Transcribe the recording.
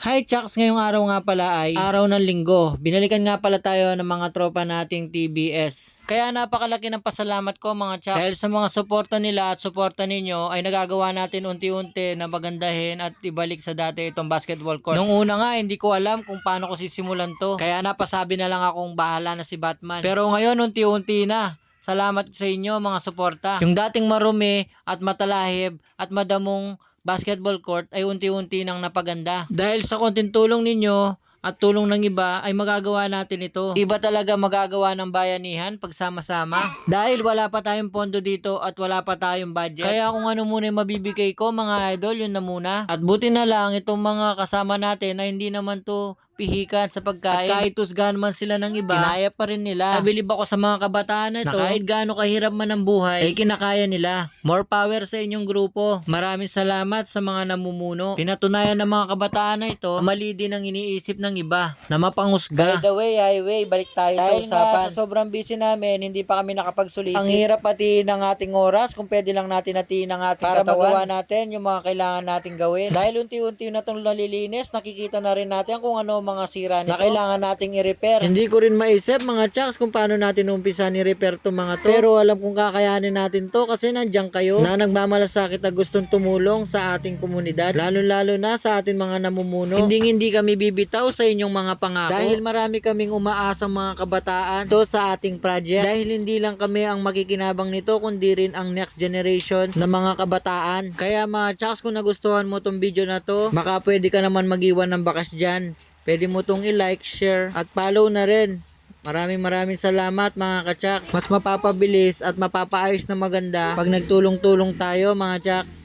Hi Chucks, ngayong araw nga pala ay araw ng linggo. Binalikan nga pala tayo ng mga tropa nating TBS. Kaya napakalaki ng pasalamat ko mga Chucks. Dahil sa mga suporta nila at suporta ninyo ay nagagawa natin unti-unti na magandahin at ibalik sa dati itong basketball court. Nung una nga hindi ko alam kung paano ko sisimulan to. Kaya napasabi na lang akong bahala na si Batman. Pero ngayon unti-unti na. Salamat sa inyo mga suporta. Yung dating marumi at matalahib at madamong basketball court ay unti-unti nang napaganda. Dahil sa konting tulong ninyo at tulong ng iba ay magagawa natin ito. Iba talaga magagawa ng bayanihan pagsama-sama. Dahil wala pa tayong pondo dito at wala pa tayong budget. Kaya kung ano muna yung mabibigay ko mga idol, yun na muna. At buti na lang itong mga kasama natin ay hindi naman to pihikan sa pagkain. At kahit husgahan man sila ng iba, kinaya pa rin nila. Nabilib ako sa mga kabataan na ito, na kahit gaano kahirap man ang buhay, ay kinakaya nila. More power sa inyong grupo. Maraming salamat sa mga namumuno. Pinatunayan ng mga kabataan na ito, mali din ang iniisip ng iba, na mapanghusga. By the way, highway, balik tayo sa usapan. Sa sobrang busy namin, hindi pa kami nakapagsulisit. Ang hirap patiin ng ating oras, kung pwede lang natin hatiin ang ating para katawan. Para magawa natin yung mga kailangan nating gawin. Dahil unti-unti na itong nalilinis, nakikita na rin natin kung ano mga sira nito na kailangan nating i-repair. Hindi ko rin maisip mga Chucks kung paano natin umpisa ni-repair itong mga to. Pero alam kong kakayanin natin to kasi nandiyan kayo na nagmamalasakit at gustong tumulong sa ating komunidad. Lalo-lalo na sa ating mga namumuno. Hindi kami bibitaw sa inyong mga pangako. Dahil marami kaming umaasang mga kabataan to sa ating project. Dahil hindi lang kami ang makikinabang nito kundi rin ang next generation na mga kabataan. Kaya mga Chucks, kung nagustuhan mo tong video na to, baka pwede ka naman mag-iwan ng bakas dyan. Pwede mo tong i-like, share, at follow na rin. Maraming salamat mga ka-Chucks. Mas mapapabilis at mapapaayos na maganda pag nagtulong-tulong tayo mga Chucks.